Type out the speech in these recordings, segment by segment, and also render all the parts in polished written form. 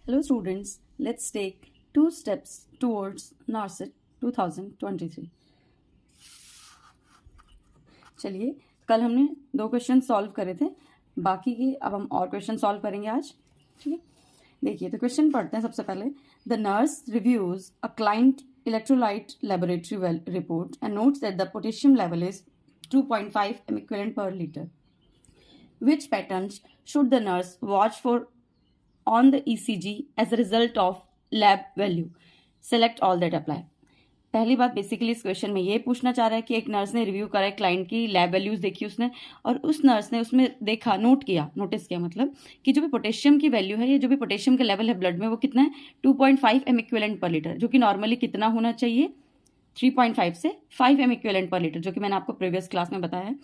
Hello students, let's take 2 steps towards NARCET 2023. चलिए, कल हमने 2 क्वेश्चन सॉल्व करे थे, बाकी के अब हम और क्वेश्चन सॉल्व करेंगे आज. ठीक है, देखिए तो क्वेश्चन पढ़ते हैं. सबसे पहले, the nurse reviews a client electrolyte laboratory report and notes that the potassium level is 2.5 mEq per liter. Which patterns should the nurse watch for on the ECG as a result of lab value? Select all that apply. पहली बात basically इस question में ये पूछना चाह रहा है कि एक नर्स ने रिव्यू करा है क्लाइंट की लैब वैल्यूज देखी उसने, और उस नर्स ने उसमें देखा, नोटिस किया मतलब कि जो भी पोटेशियम की वैल्यू है, ये जो भी पोटेशियम का लेवल है ब्लड में वो कितना है 2.5 mEq per liter, जो कि नॉर्मली कितना होना चाहिए 3.5 से 5 mEq per liter, जो कि मैंने आपको प्रीवियस क्लास में बताया है.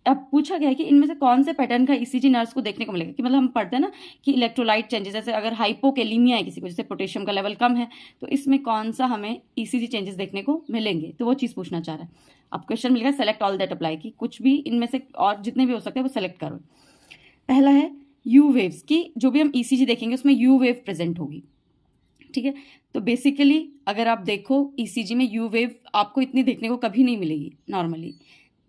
अब पूछा गया है कि इनमें से कौन से पैटर्न का ईसीजी नर्स को देखने को मिलेगा, कि मतलब हम पढ़ते हैं ना कि इलेक्ट्रोलाइट चेंजेस, जैसे अगर हाइपोकेलीमिया है किसी को, जैसे पोटेशियम का लेवल कम है, तो इसमें कौन सा हमें ईसीजी चेंजेस देखने को मिलेंगे, तो वो चीज़ पूछना चाह रहा है. अब क्वेश्चन मिलेगा सेलेक्ट ऑल दैट अप्लाई, की कुछ भी इनमें से और जितने भी हो सकते हैं वो सेलेक्ट करो. पहला है यू वेव्स की, जो भी हम ईसीजी देखेंगे उसमें यू वेव प्रेजेंट होगी. ठीक है, तो बेसिकली अगर आप देखो ईसीजी में यू वेव आपको इतनी देखने को कभी नहीं मिलेगी नॉर्मली.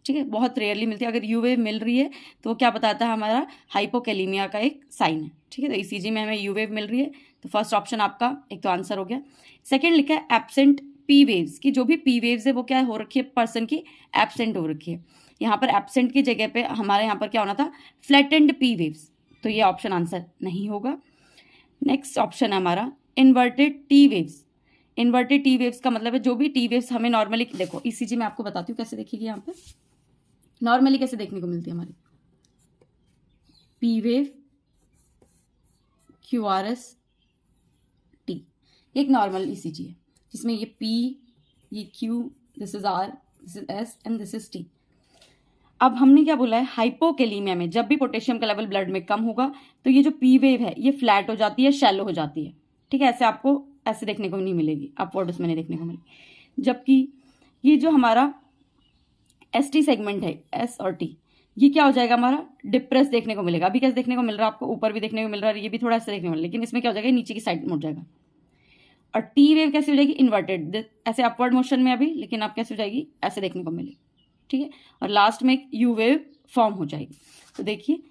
ठीक है, बहुत रेयरली मिलती है. अगर यू वेव मिल रही है तो वो क्या बताता है, हमारा हाइपोकेलीमिया का एक साइन है. ठीक है, तो ईसीजी में हमें यू वेव मिल रही है, तो फर्स्ट ऑप्शन आपका एक तो आंसर हो गया. सेकंड लिखा है एब्सेंट पी वेव्स की, जो भी पी वेव्स है वो क्या हो रखी है, पर्सन की एब्सेंट हो रखी है. यहाँ पर एब्सेंट की जगह पे हमारे यहाँ पर क्या होना था, फ्लैटेंड पी वेव्स, तो ये ऑप्शन आंसर नहीं होगा. नेक्स्ट ऑप्शन है हमारा inverted T waves. Inverted T waves का मतलब है जो भी टी वेव्स हमें नॉर्मली, देखो ईसीजी में आपको बताती हूँ कैसे देखिएगी, यहाँ पे नॉर्मली कैसे देखने को मिलती है हमारी P wave, Q R S, T. एक नॉर्मल ईसीजी है जिसमें ये पी, ये Q, this is R, this is S and this is T. अब हमने क्या बोला है, हाइपोकेलीमिया में जब भी पोटेशियम का लेवल ब्लड में कम होगा तो ये जो पी वेव है ये फ्लैट हो जाती है, शैलो हो जाती है. ठीक है, ऐसे आपको ऐसे देखने को नहीं मिलेगी, अपवर्ड उसमें नहीं देखने को मिलेगी. जबकि ये जो हमारा एसटी सेगमेंट है, एस और टी, ये क्या हो जाएगा, हमारा डिप्रेस देखने को मिलेगा. अभी कैसे देखने को मिल रहा है आपको, ऊपर भी देखने को मिल रहा है, ये भी थोड़ा ऐसे देखने को मिल रहा है, लेकिन इसमें क्या हो जाएगा, नीचे की साइड मुड़ जाएगा. और टी वेव कैसे हो जाएगी, इन्वर्टेड, ऐसे अपवर्ड मोशन में अभी, लेकिन आप कैसे हो जाएगी, ऐसे देखने को मिलेगी. ठीक है, और लास्ट में एक यू वेव फॉर्म हो जाएगी. तो देखिए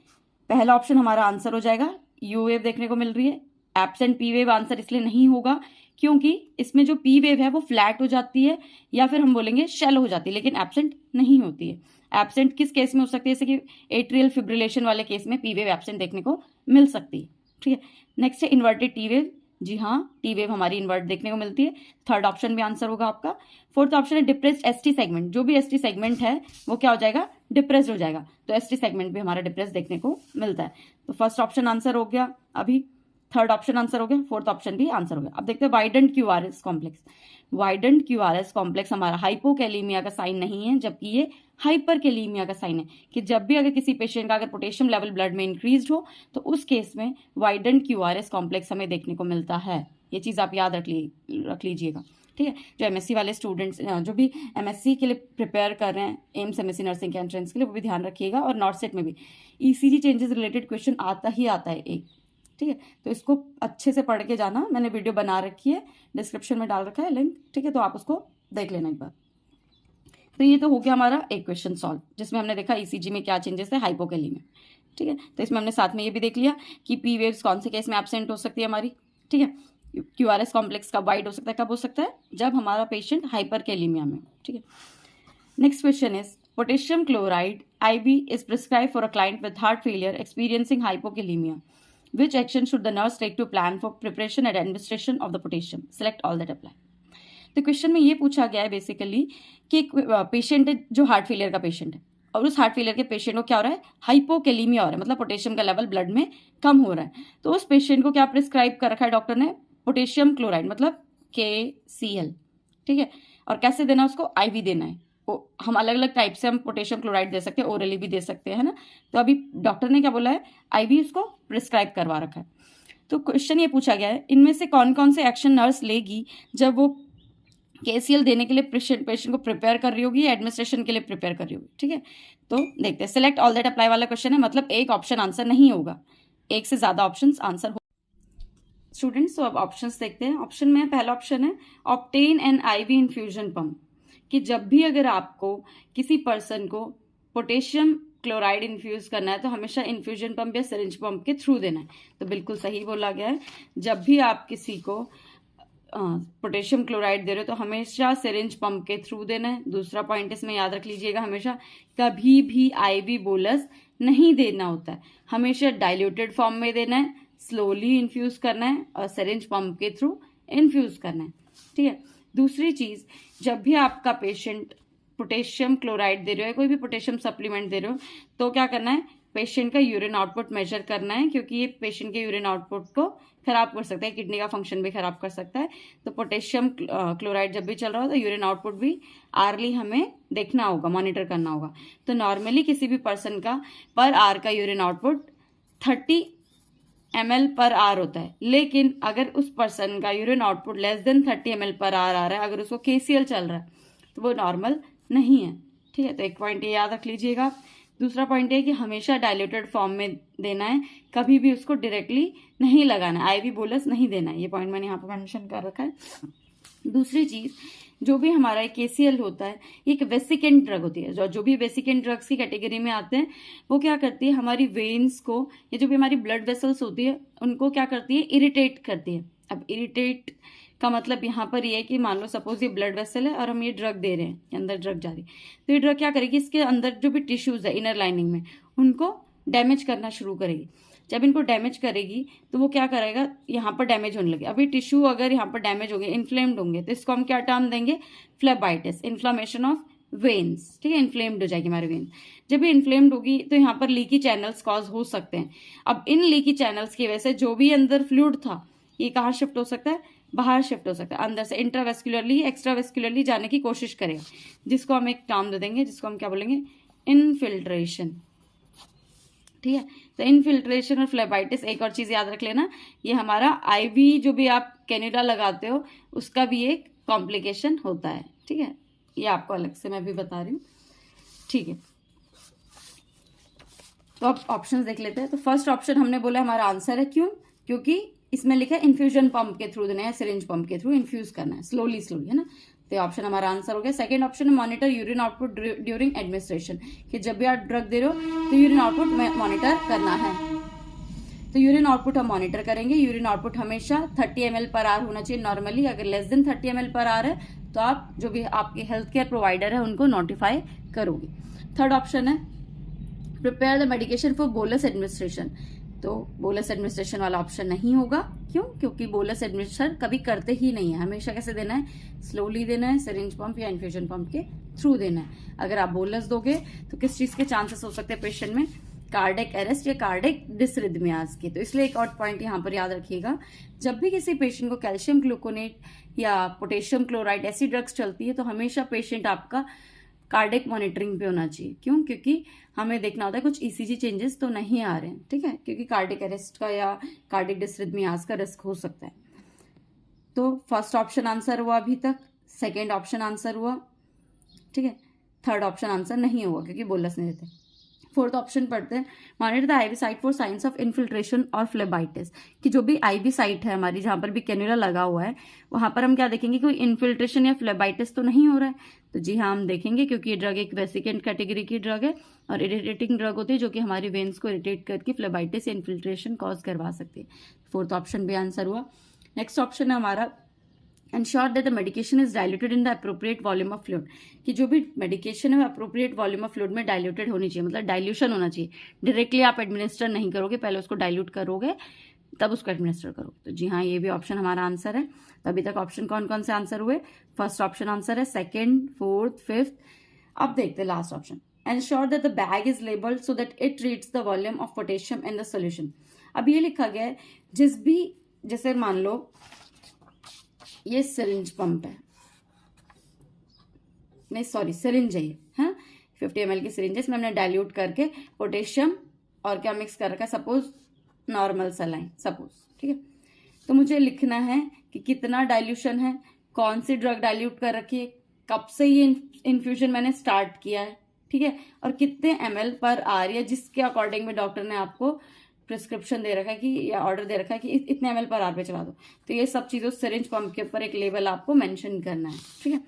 पहला ऑप्शन हमारा आंसर हो जाएगा, यू वेव देखने को मिल रही है. एब्सेंट पी वेव आंसर इसलिए नहीं होगा क्योंकि इसमें जो पी वेव है वो फ्लैट हो जाती है, या फिर हम बोलेंगे शैलो हो जाती है, लेकिन एब्सेंट नहीं होती है. एब्सेंट किस केस में हो सकती है, जैसे कि एट्रियल फिब्रिलेशन वाले केस में पी वेव एब्सेंट देखने को मिल सकती है. ठीक है, नेक्स्ट है इन्वर्टेड टी वेव. जी हाँ, टी वेव हमारी इन्वर्ट देखने को मिलती है. थर्ड ऑप्शन भी आंसर होगा आपका. फोर्थ ऑप्शन है डिप्रेस्ड एसटी सेगमेंट. जो भी एसटी सेगमेंट है वो क्या हो जाएगा, डिप्रेस्ड हो जाएगा. तो एसटी सेगमेंट भी हमारा डिप्रेस देखने को मिलता है. तो फर्स्ट ऑप्शन आंसर हो गया, अभी थर्ड ऑप्शन आंसर हो गया, फोर्थ ऑप्शन भी आंसर हो गया. अब देखते हैं widened QRS complex. Widened QRS complex हमारा हाइपोकैलीमिया का साइन नहीं है, जबकि ये हाइपरकैलीमिया का साइन है. कि जब भी अगर किसी पेशेंट का अगर पोटेशियम लेवल ब्लड में इंक्रीज हो तो उस केस में वाइडेंड क्यूआरएस कॉम्प्लेक्स हमें देखने को मिलता है. ये चीज़ आप याद रख लीजिएगा. ठीक है, जो एमएससी वाले स्टूडेंट्स, जो भी एमएससी के लिए प्रिपेयर कर रहे हैं, एम्स एमएससी नर्सिंग के एंट्रेंस के लिए, वो भी ध्यान रखिएगा. और नॉर्सेट में भी ईसीजी चेंजेस रिलेटेड क्वेश्चन आता ही आता है एक. ठीक है, तो इसको अच्छे से पढ़ के जाना. मैंने वीडियो बना रखी है, डिस्क्रिप्शन में डाल रखा है लिंक. ठीक है, तो आप उसको देख लेना एक बार. तो ये तो हो गया हमारा एक क्वेश्चन सॉल्व, जिसमें हमने देखा ईसीजी में क्या चेंजेस है हाइपोकेली में. ठीक है, तो इसमें हमने साथ में ये भी देख लिया कि पी वेव्स कौन से केस में एब्सेंट हो सकती है हमारी. ठीक है, क्यूआरएस कॉम्प्लेक्स कब वाइड हो सकता है, कब हो सकता है, जब हमारा पेशेंट हाइपरकेलीमिया में. ठीक है, next question is potassium chloride IV is prescribed for a client with heart failure experiencing hypokalemia. Which action should the nurse take to plan for preparation and administration of the potassium? Select all that apply. तो question में ये पूछा गया है basically कि एक patient है जो हार्ट फेलियर का पेशेंट है, और उस हार्ट फेलियर के पेशेंट को क्या हो रहा है, हाइपोकेलीमिया हो रहा है, मतलब पोटेशियम का लेवल ब्लड में कम हो रहा है. तो उस पेशेंट को क्या प्रिस्क्राइब कर रखा है डॉक्टर ने, पोटेशियम क्लोराइड, मतलब KCl. ठीक है, और कैसे देना, उसको IV देना है. हम अलग अलग टाइप से हम पोटेशियम क्लोराइड दे सकते हैं, ओरली भी दे सकते हैं ना. तो अभी डॉक्टर ने क्या बोला है, IV उसको प्रिस्क्राइब करवा रखा है. तो क्वेश्चन ये पूछा गया है, इनमें से कौन कौन से एक्शन नर्स लेगी जब वो KCl देने के लिए पेशेंट को प्रिपेयर कर रही होगी या एडमिनिस्ट्रेशन के लिए प्रिपेयर कर रही होगी. ठीक है, तो देखते हैं. सेलेक्ट ऑल दैट अप्लाई वाला क्वेश्चन है, मतलब एक ऑप्शन आंसर नहीं होगा, एक से ज़्यादा ऑप्शन आंसर हो. स्टूडेंट्स, तो अब ऑप्शंस देखते हैं। ऑप्शन में पहला ऑप्शन है obtain an IV infusion pump, कि जब भी अगर आपको किसी पर्सन को पोटेशियम क्लोराइड इन्फ्यूज करना है तो हमेशा इन्फ्यूजन पंप या सिरिंज पंप के थ्रू देना है। तो बिल्कुल सही बोला गया है, जब भी आप किसी को पोटेशियम क्लोराइड दे रहे हो तो हमेशा सिरिंज पंप के थ्रू देना है। दूसरा पॉइंट इसमें याद रख लीजिएगा, हमेशा कभी भी आईवी बोलस नहीं देना होता है, हमेशा डाइल्यूटेड फॉर्म में देना है, स्लोली इन्फ्यूज करना है और सिरिंज पंप के थ्रू इन्फ्यूज करना है। ठीक है। दूसरी चीज, जब भी आपका पेशेंट पोटेशियम क्लोराइड दे रहे हो, कोई भी पोटेशियम सप्लीमेंट दे रहे हो, तो क्या करना है, पेशेंट का यूरिन आउटपुट मेजर करना है, क्योंकि ये पेशेंट के यूरिन आउटपुट को खराब कर सकता है, किडनी का फंक्शन भी खराब कर सकता है। तो पोटेशियम क्लोराइड जब भी चल रहा हो तो यूरिन आउटपुट भी आरली हमें देखना होगा, मॉनिटर करना होगा। तो नॉर्मली किसी भी पर्सन का पर आर का यूरिन आउटपुट 30 ml पर आर होता है, लेकिन अगर उस पर्सन का urine output less than 30 ml पर आर आ रहा है, अगर उसको KCL चल रहा है तो वो नॉर्मल नहीं है। ठीक है, तो एक पॉइंट ये याद रख लीजिएगा। दूसरा पॉइंट है कि हमेशा डाइल्यूटेड फॉर्म में देना है, कभी भी उसको डायरेक्टली नहीं लगाना है, आईवी बोलस नहीं देना है। ये पॉइंट मैंने यहाँ पर मेंशन कर रखा है। दूसरी चीज, जो भी हमारा KCL होता है, ये एक वेसिकेंट ड्रग होती है। जो भी वेसिकेंट ड्रग्स की कैटेगरी में आते हैं, वो क्या करती है, हमारी वेन्स को, ये जो भी हमारी ब्लड वेसल्स होती है उनको क्या करती है, इरिटेट करती है। अब इरिटेट का मतलब यहाँ पर ये है कि मान लो सपोज ये ब्लड वेसल है और हम ये ड्रग दे रहे हैं, अंदर ड्रग जा रही है, तो ये ड्रग क्या करेगी, इसके अंदर जो भी टिश्यूज है इनर लाइनिंग में, उनको डैमेज करना शुरू करेगी। जब इनको डैमेज करेगी तो वो क्या करेगा, यहाँ पर डैमेज होने लगे। अभी टिश्यू अगर यहाँ पर डैमेज होंगे, इन्फ्लेम्ड होंगे, तो इसको हम क्या टर्म देंगे, फ्लेबाइटिस, इन्फ्लामेशन ऑफ वेन्स। ठीक है, इन्फ्लेम्ड हो जाएगी हमारी वेन। जब ये इन्फ्लेम्ड होगी तो यहाँ पर लीकी चैनल्स कॉज हो सकते हैं। अब इन लीकी चैनल्स की वजह से जो भी अंदर फ्लूइड था, ये कहाँ शिफ्ट हो सकता है, बाहर शिफ्ट हो सकता है, अंदर से इंट्रावेस्कुलरली एक्स्ट्रावेस्कुलरली जाने की कोशिश करेगा, जिसको हम एक टर्म दे देंगे, जिसको हम क्या बोलेंगे, इनफिल्ट्रेशन। ठीक है, तो इनफिल्ट्रेशन और फ्लेबाइटिस, एक और चीज याद रख लेना, ये हमारा आईवी जो भी आप कैनुला लगाते हो उसका भी एक कॉम्प्लिकेशन होता है। ठीक है, ये आपको अलग से मैं भी बता रही हूँ। ठीक है, तो अब ऑप्शंस देख लेते हैं। तो फर्स्ट ऑप्शन हमने बोला हमारा आंसर है, क्यों, क्योंकि इसमें लिखा है इन्फ्यूजन पंप के थ्रू देना है, सिरिंज पंप के थ्रू इन्फ्यूज करना है, स्लोली स्लोली, है ना। तो ऑप्शन हमारा आंसर हो गया। सेकंड ऑप्शन है monitor urine output during administration, कि जब भी आप ड्रग दे रहे हो तो यूरिन आउटपुट मॉनिटर करना है। तो यूरिन आउटपुट हम मॉनिटर करेंगे। यूरिन आउटपुट हमेशा 30 ml पर आर होना चाहिए नॉर्मली। अगर लेस देन 30 ml पर आर है तो आप जो भी आपके हेल्थ केयर प्रोवाइडर है उनको नोटिफाई करोगे। थर्ड ऑप्शन है prepare the medication for bolus administration, तो बोलस एडमिनिस्ट्रेशन वाला ऑप्शन नहीं होगा। क्यों, क्योंकि बोलस एडमिनिस्ट्रेशन कभी करते ही नहीं है, हमेशा कैसे देना है, स्लोली देना है, सिरिंज पंप या इन्फ्यूजन पंप के थ्रू देना है। अगर आप बोलस दोगे तो किस चीज के चांसेस हो सकते हैं पेशेंट में, कार्डिक अरेस्ट या कार्डिक डिसरिथमियाज के। तो इसलिए एक और पॉइंट यहाँ पर याद रखिएगा, जब भी किसी पेशेंट को कैल्शियम ग्लूकोनेट या पोटेशियम क्लोराइड ऐसी ड्रग्स चलती है तो हमेशा पेशेंट आपका कार्डिक मॉनिटरिंग पे होना चाहिए। क्यों, क्योंकि हमें देखना होता है कुछ ECG चेंजेस तो नहीं आ रहे हैं। ठीक है, क्योंकि कार्डिक अरेस्ट का या कार्डिक डिसरिथमियाज का रिस्क हो सकता है। तो फर्स्ट ऑप्शन आंसर हुआ अभी तक, सेकेंड ऑप्शन आंसर हुआ। ठीक है, थर्ड ऑप्शन आंसर नहीं हुआ क्योंकि बोलस नहीं देते। फोर्थ ऑप्शन पढ़ते हैं, monitor the IV site for signs of infiltration और फ्लेबाइटिस, कि जो भी आईवी साइट है हमारी, जहां पर भी कैनुला लगा हुआ है, वहां पर हम क्या देखेंगे, कोई इन्फिल्ट्रेशन या फ्लेबाइटिस तो नहीं हो रहा है। तो जी हाँ, हम देखेंगे, क्योंकि ये ड्रग एक वेसिकेंट कैटेगरी की ड्रग है और इरिटेटिंग ड्रग होती है जो कि हमारी वेन्स को इरिटेट करके फ्लेबाइटिस या इन्फिल्ट्रेशन कॉज करवा सकती है। फोर्थ ऑप्शन भी आंसर हुआ। नेक्स्ट ऑप्शन है हमारा ensure that the medication is diluted in the appropriate volume of fluid, कि जो भी मेडिकेशन है वो अप्रोप्रिएट वॉल्यूम ऑफ फ्लूइड में डाइल्यूटेड होनी चाहिए, मतलब डाइल्यूशन होना चाहिए। डायरेक्टली आप एडमिनिस्टर नहीं करोगे, पहले उसको डाइल्यूट करोगे तब उसको एडमिनिस्टर करोगे। तो जी हाँ, ये भी ऑप्शन हमारा आंसर है। तो अभी तक ऑप्शन कौन कौन से आंसर हुए, फर्स्ट ऑप्शन आंसर है, सेकेंड, फोर्थ, फिफ्थ। अब देखते हैं last option, ensure that the bag is labeled so that it reads the volume of potassium in the solution। अब ये लिखा गया है, जिस भी, जैसे मान लो ये सिरिंज पंप है, नहीं सॉरी सिरिंज है ये, हाँ 50 ml की सिरिंज है, इसमें हमने डाइल्यूट करके पोटेशियम और क्या मिक्स कर रखा है, सपोज नॉर्मल सलाइन सपोज। ठीक है, तो मुझे लिखना है कि कितना डाइल्यूशन है, कौन सी ड्रग डाइल्यूट कर रखी है, कब से ये इन्फ्यूजन मैंने स्टार्ट किया है, ठीक है, और कितने ml पर आर या जिसके अकॉर्डिंग में डॉक्टर ने आपको प्रिस्क्रिप्शन दे रखा है कि या ऑर्डर दे रखा है कि इतने ml पर आवर पे चला दो, तो ये सब चीज़ें उस सिरिंज पंप के ऊपर एक लेबल आपको मेंशन करना है, ठीक है।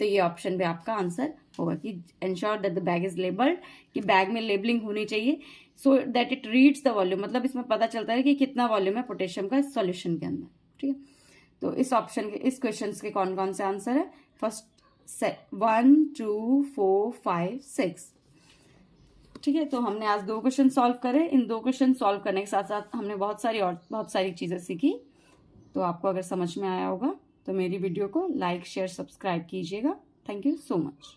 तो ये ऑप्शन पे आपका आंसर होगा कि ensure that the bag is labelled, कि बैग में लेबलिंग होनी चाहिए so that it reads the volume, मतलब इसमें पता चलता है कि कितना वॉल्यूम है पोटेशियम का सॉल्यूशन के अंदर, ठीक है। तो इस ऑप्शन के, इस क्वेश्चन के कौन कौन से आंसर है? फर्स्ट 1 2 4 5 6, ठीक है। तो हमने आज 2 क्वेश्चन सॉल्व करे। इन 2 क्वेश्चन सॉल्व करने के साथ साथ हमने बहुत सारी चीज़ें सीखी। तो आपको अगर समझ में आया होगा तो मेरी वीडियो को लाइक शेयर सब्सक्राइब कीजिएगा। Thank you so much.